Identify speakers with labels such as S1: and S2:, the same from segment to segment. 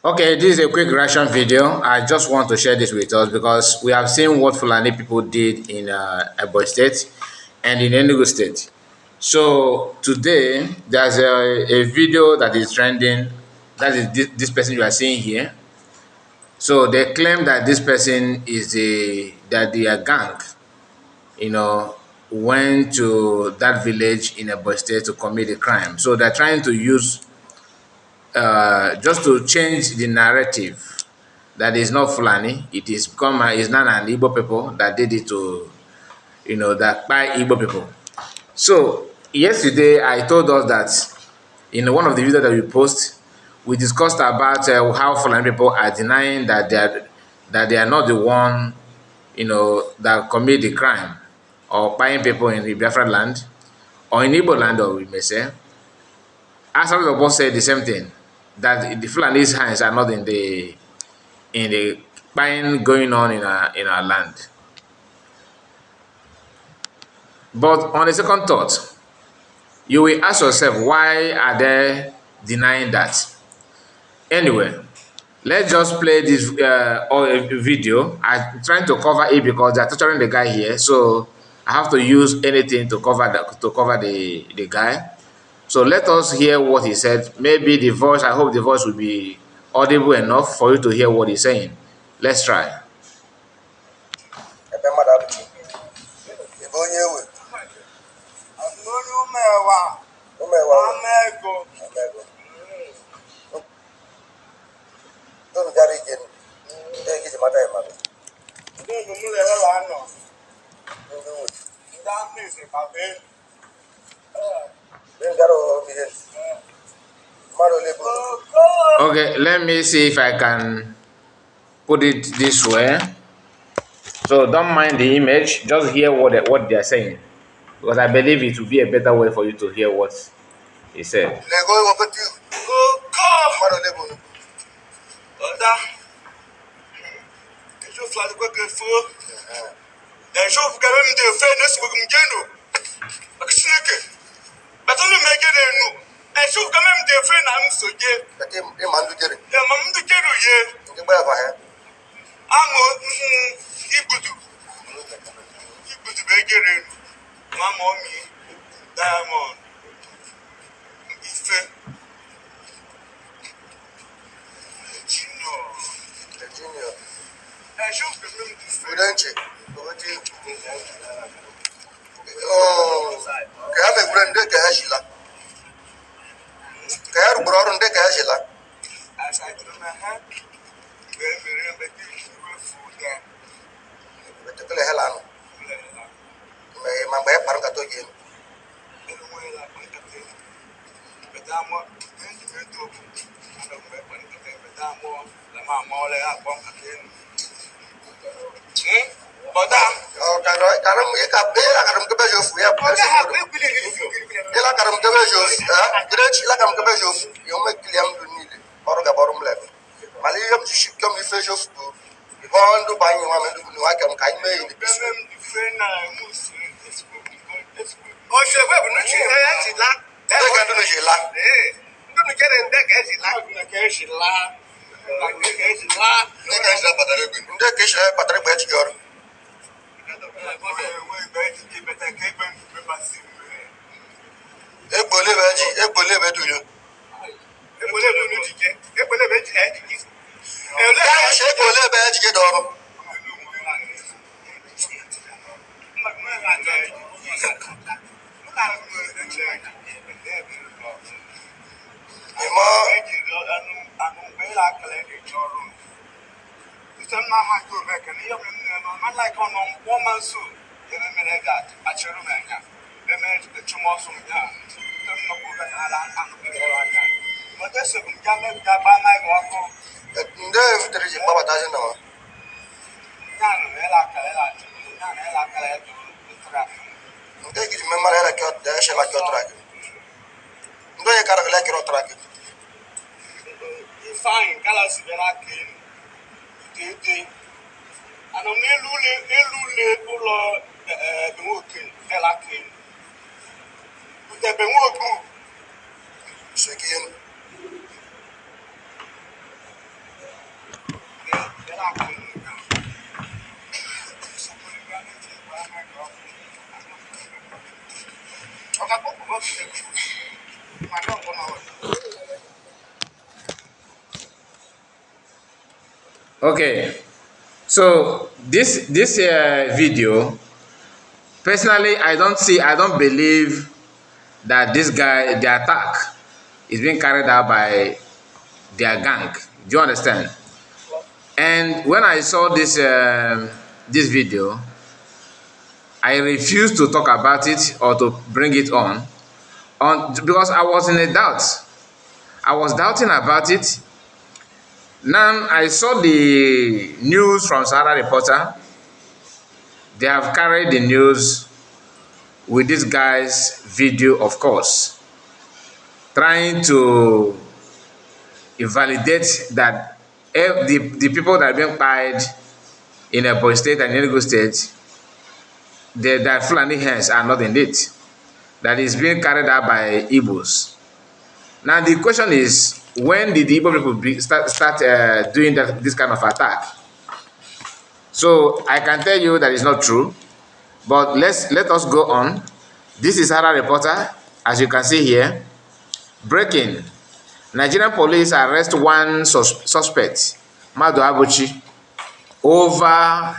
S1: Okay, this is a quick reaction video. I just want to share this with us because we have seen what Fulani people did in Ebony State and in Enugu State. So today, there's a video that is trending. That is this person you are seeing here. So they claim that this person is that they are gang, you know, went to that village in Ebony State to commit a crime. So they're trying to use just to change the narrative that is not Fulani. It is become it's not an Igbo people that did it to, that by Igbo people. So yesterday I told us that in one of the videos that we post, we discussed about how Fulani people are denying that they are not the one, that commit the crime or buying people in the Biafra land or in Igbo land, or we may say. As some of us said the same thing, that the Fulani's hands are not in the buying going on in our land. But on a second thought, you will ask yourself, why are they denying that? Anyway, let's just play this video. I'm trying to cover it because they're torturing the guy here, so I have to use anything to cover the guy. So let us hear what he said. Maybe the voice, I hope the voice will be audible enough for you to hear what he's saying. Let's try. Okay, let me see if I can put it this way. So don't mind the image, just hear what they're saying, because I believe it will be a better way for you to hear what he said. Okay, so this video, personally, I don't believe that this guy, the attack, is being carried out by their gang. Do you understand? And when I saw this video, I refused to talk about it or to bring it on because I was in a doubt. I was doubting about it. Now I saw the news from Sahara Reporter. They have carried the news with this guy's video, of course, trying to invalidate that the people that are being fired in Ebony State and Enugu State, that Fulani hands are not in it. That is being carried out by Igbos. Now the question is, when did the Igbo people start doing this kind of attack? So I can tell you that it's not true, but let us go on. This is Sahara Reporter, as you can see here. Breaking: Nigerian police arrest one suspect, Madu Abuchi, over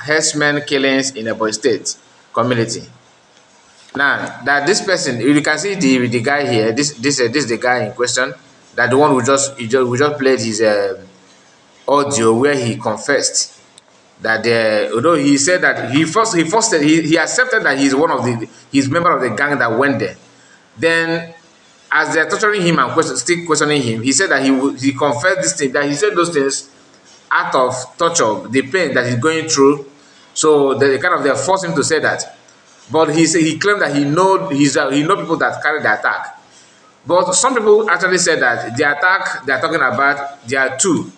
S1: herdsmen killings in Ebony State community. Now that this person, you can see the guy here. This is the guy in question. That the one who just played his audio where he confessed that although he said that he accepted that he's member of the gang that went there. Then, as they're torturing him and still questioning him, he said that he confessed this thing, that he said those things out of torture, the pain that he's going through. So they forced him to say that. But he claimed that he know people that carried the attack. But some people actually said that the attack they are talking about, there are two.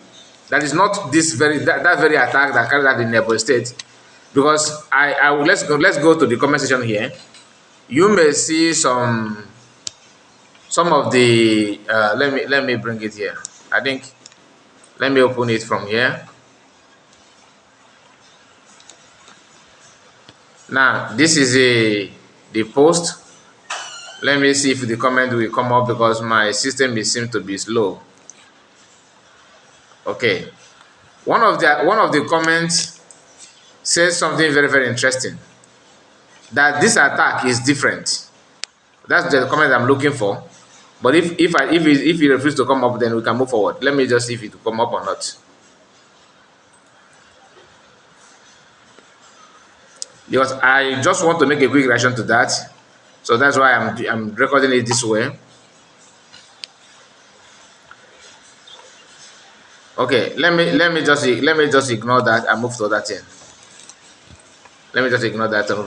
S1: That is not that very attack that carried out in Ebony State. Because let's go to the comment section here. You may see some of the let me bring it here. I think let me open it from here. Now this is the post. Let me see if the comment will come up because my system seems to be slow. Okay, one of the comments says something very, very interesting, that this attack is different. That's the comment I'm looking for. But if you refuse to come up, then we can move forward. Let me just see if it will come up or not. Because I just want to make a quick reaction to that, so that's why I'm recording it this way. Okay, let me just ignore that and move to other thing. Let me just ignore that and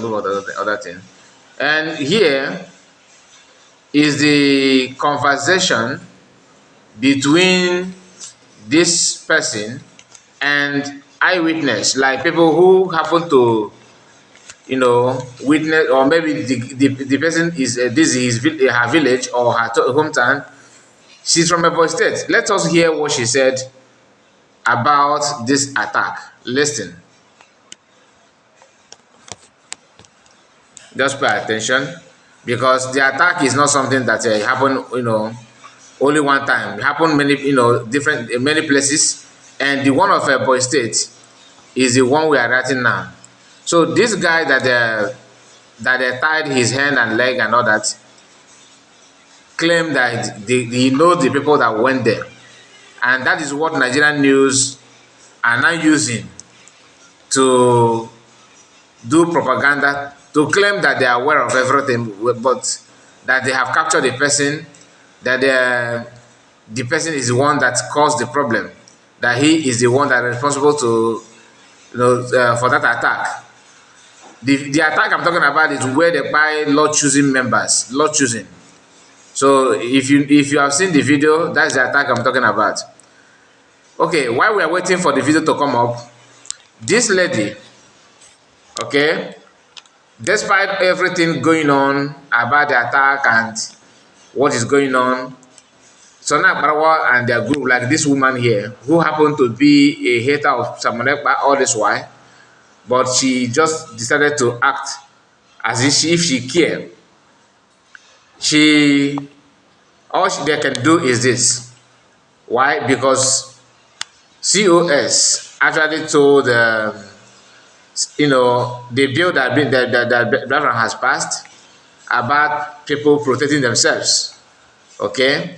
S1: move to the other thing. And here is the conversation between this person and eyewitness, like people who happen to, witness, or maybe the person is this is her village or her hometown. She's from Ebony State. Let us hear what she said about this attack. Listen. Just pay attention, because the attack is not something that happened, only one time. It happened many, different in many places, and the one of Ebony State is the one we are writing now. So this guy that they tied his hand and leg and all that, claimed that he knows the people that went there, and that is what Nigerian news are now using to do propaganda, to claim that they are aware of everything, but that they have captured the person, that the person is the one that caused the problem, that he is the one that is responsible to, for that attack. The attack I'm talking about is where they buy Lord choosing members, Lord choosing. So if you have seen the video, that's the attack I'm talking about. Okay, while we are waiting for the video to come up, this lady, okay, despite everything going on about the attack and what is going on, So now Barawa and their group, like this woman here, who happened to be a hater of Samonekpa all this while, but she just decided to act as if she cared. They can do is this. Why? Because COS actually told the bill that Biafra has passed about people protecting themselves, okay,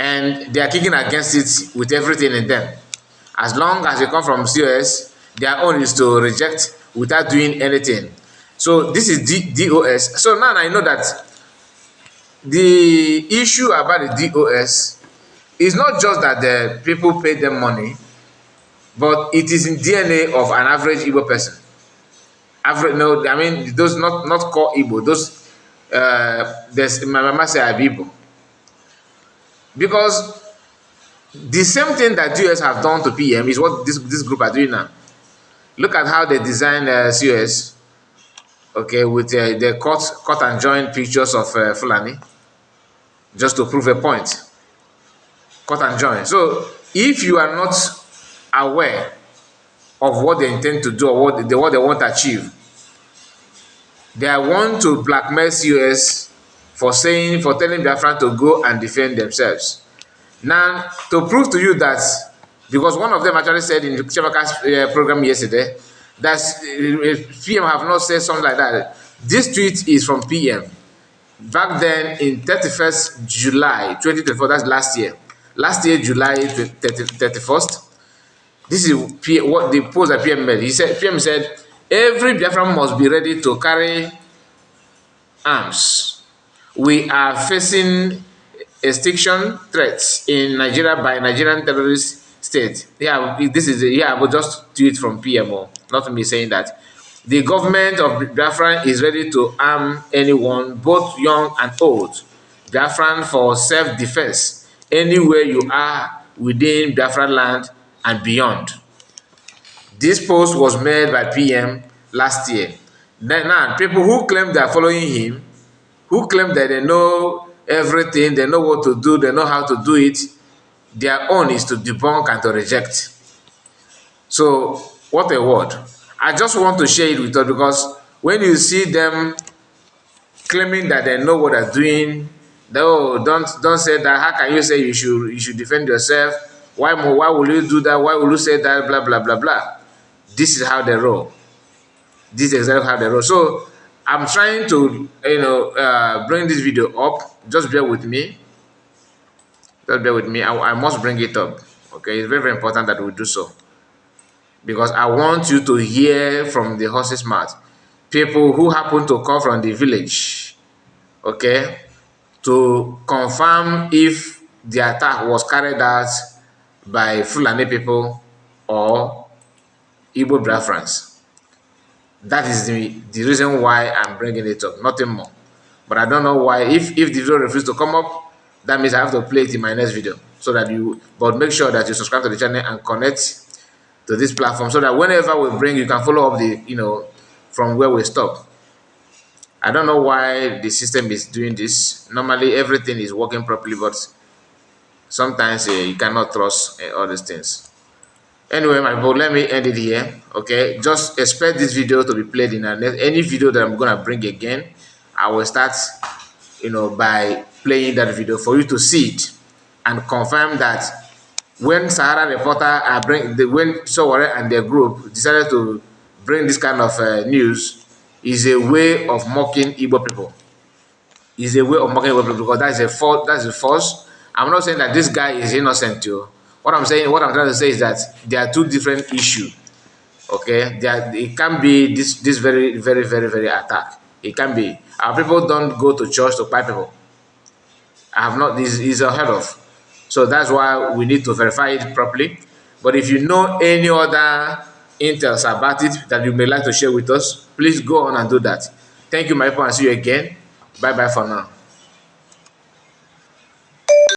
S1: and they are kicking against it with everything in them. As long as they come from COS, their own is to reject without doing anything. So this is DOS. So now I know that the issue about the DOS is not just that the people pay them money, but it is in DNA of an average Igbo person. Average, no, I mean those not called Igbo. Those there's my mama say I'm Igbo, because the same thing that US have done to PM is what this group are doing now. Look at how they design COS, okay, with the cut and join pictures of Fulani, just to prove a point. Cut and join. So if you are not aware of what they intend to do or what they want to achieve, they want to blackmail COS for telling Biafran to go and defend themselves. Now, to prove to you that, because one of them actually said in the Chemaka's program yesterday that PM have not said something like that. This tweet is from PM. Back then in 31st July 2024, that's last year. Last year, July 31st. This is what the post that PM made. PM said, every Biafran must be ready to carry arms. We are facing extinction threats in Nigeria by Nigerian terrorist state. Yeah, but just tweet from PMO, not me saying that. The government of Biafran is ready to arm anyone, both young and old. Biafran for self-defense, anywhere you are within Biafran land and beyond. This post was made by PM last year. Now, people who claim they are following him, who claim that they know everything, they know what to do, they know how to do it, their own is to debunk and to reject. So, what a word. I just want to share it with us, because when you see them claiming that they know what they're doing, don't say that. How can you say you should defend yourself? Why will you do that? Why will you say that? Blah, blah, blah, blah. This is how they roll. This is exactly how they roll. So, I'm trying to, bring this video up. Just bear with me. Just bear with me. I must bring it up. Okay, it's very, very important that we do so, because I want you to hear from the horse's mouth. People who happen to come from the village, okay, to confirm if the attack was carried out by Fulani people or Igbo Biafrans. That is the reason why I'm bringing it up, nothing more. But I don't know why. If the video refuses to come up, that means I have to play it in my next video. So that but make sure that you subscribe to the channel and connect to this platform, so that whenever we bring, you can follow up from where we stop. I don't know why the system is doing this. Normally everything is working properly, but sometimes you cannot trust all these things. Anyway, my people, let me end it here. Okay, just expect this video to be played in any video that I'm gonna bring again. I will start by playing that video for you to see it and confirm that when Sahara Reporter when Sowore and their group decided to bring this kind of news, is a way of mocking Igbo people. Is a way of mocking Igbo people, because that's a false. I'm not saying that this guy is innocent too. What I'm trying to say is that there are two different issues. Okay, it can be this very, very, very, very attack. It can be. Our people don't go to church to buy people. I have not. This is unheard of. So that's why we need to verify it properly. But if you know any other intels about it that you may like to share with us, please go on and do that. Thank you, my people, and see you again. Bye bye for now.